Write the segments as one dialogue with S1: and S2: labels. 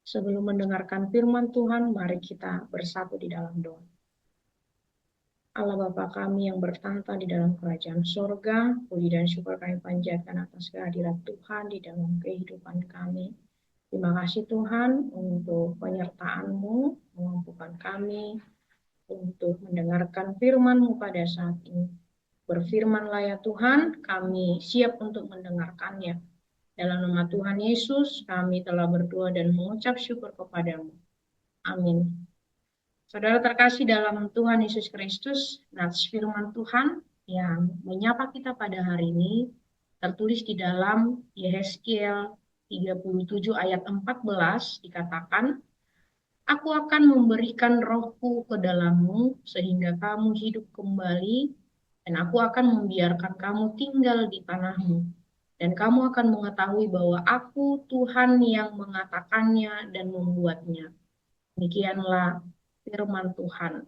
S1: Sebelum mendengarkan firman Tuhan, mari kita bersatu di dalam doa. Allah Bapa kami yang bertahta di dalam kerajaan surga, puji dan syukur kami panjatkan atas kehadiran Tuhan di dalam kehidupan kami. Terima kasih Tuhan untuk penyertaan-Mu, memampukan kami untuk mendengarkan firman-Mu pada saat ini. Berfirmanlah ya Tuhan, kami siap untuk mendengarkannya. Dalam nama Tuhan Yesus, kami telah berdoa dan mengucap syukur kepadamu. Amin. Saudara terkasih dalam Tuhan Yesus Kristus, nats firman Tuhan yang menyapa kita pada hari ini tertulis di dalam Yehezkiel 37 ayat 14 dikatakan, Aku akan memberikan rohku ke dalammu sehingga kamu hidup kembali dan aku akan membiarkan kamu tinggal di tanahmu. Dan kamu akan mengetahui bahwa aku Tuhan yang mengatakannya dan membuatnya. Demikianlah firman Tuhan.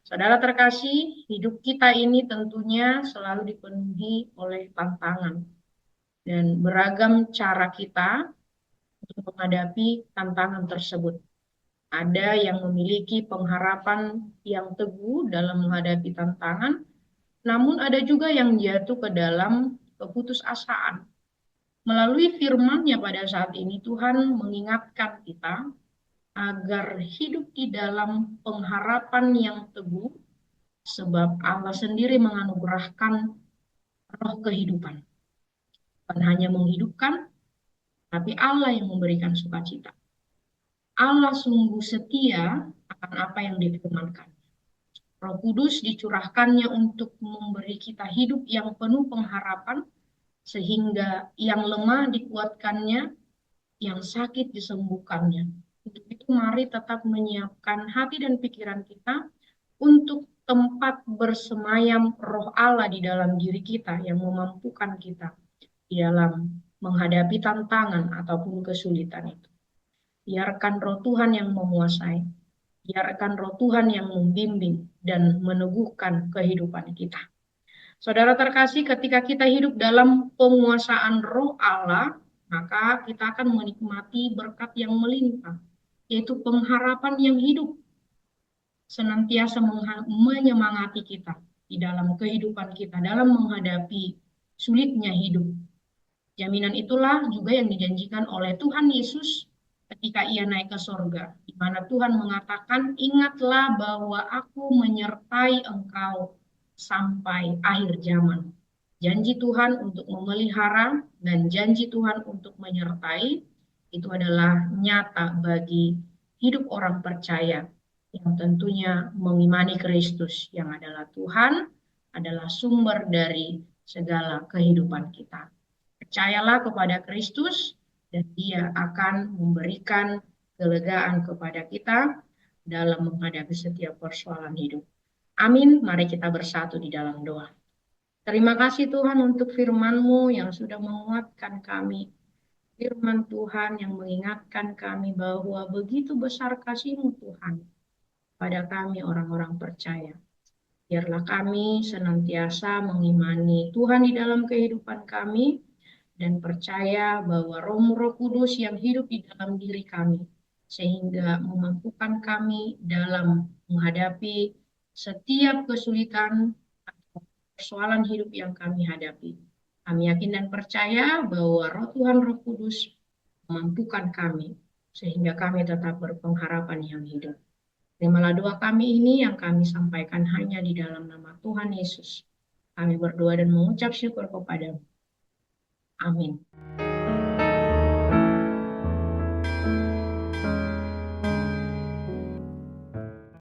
S1: Saudara terkasih, hidup kita ini tentunya selalu dipenuhi oleh tantangan. Dan beragam cara kita untuk menghadapi tantangan tersebut. Ada yang memiliki pengharapan yang teguh dalam menghadapi tantangan, namun ada juga yang jatuh ke dalam keputusasaan. Melalui firman-Nya pada saat ini, Tuhan mengingatkan kita agar hidup di dalam pengharapan yang teguh, sebab Allah sendiri menganugerahkan roh kehidupan. Bukan hanya menghidupkan, tapi Allah yang memberikan sukacita. Allah sungguh setia akan apa yang difirmankan. Roh Kudus dicurahkannya untuk memberi kita hidup yang penuh pengharapan, sehingga yang lemah dikuatkannya, yang sakit disembuhkannya. Untuk itu mari tetap menyiapkan hati dan pikiran kita untuk tempat bersemayam roh Allah di dalam diri kita yang memampukan kita di dalam menghadapi tantangan ataupun kesulitan itu. Biarkan roh Tuhan yang menguasai. Biarkan roh Tuhan yang membimbing dan meneguhkan kehidupan kita. Saudara terkasih, ketika kita hidup dalam penguasaan roh Allah, maka kita akan menikmati berkat yang melimpah, yaitu pengharapan yang hidup, senantiasa menyemangati kita di dalam kehidupan kita, dalam menghadapi sulitnya hidup. Jaminan itulah juga yang dijanjikan oleh Tuhan Yesus ketika ia naik ke sorga, di mana Tuhan mengatakan, ingatlah bahwa aku menyertai engkau sampai akhir zaman. Janji Tuhan untuk memelihara dan janji Tuhan untuk menyertai itu adalah nyata bagi hidup orang percaya yang tentunya mengimani Kristus yang adalah Tuhan, adalah sumber dari segala kehidupan kita. Percayalah kepada Kristus dan Dia akan memberikan kelegaan kepada kita dalam menghadapi setiap persoalan hidup. Amin. Mari kita bersatu di dalam doa. Terima kasih Tuhan untuk firman-Mu yang sudah menguatkan kami. Firman Tuhan yang mengingatkan kami bahwa begitu besar kasih-Mu Tuhan pada kami orang-orang percaya. Biarlah kami senantiasa mengimani Tuhan di dalam kehidupan kami dan percaya bahwa Roh Kudus yang hidup di dalam diri kami sehingga memampukan kami dalam menghadapi setiap kesulitan atau persoalan hidup yang kami hadapi. Kami yakin dan percaya bahwa Roh Tuhan Roh Kudus memampukan kami sehingga kami tetap berpengharapan yang hidup. Terimalah doa kami ini yang kami sampaikan hanya di dalam nama Tuhan Yesus. Kami berdoa dan mengucap syukur kepada-Mu. Amin.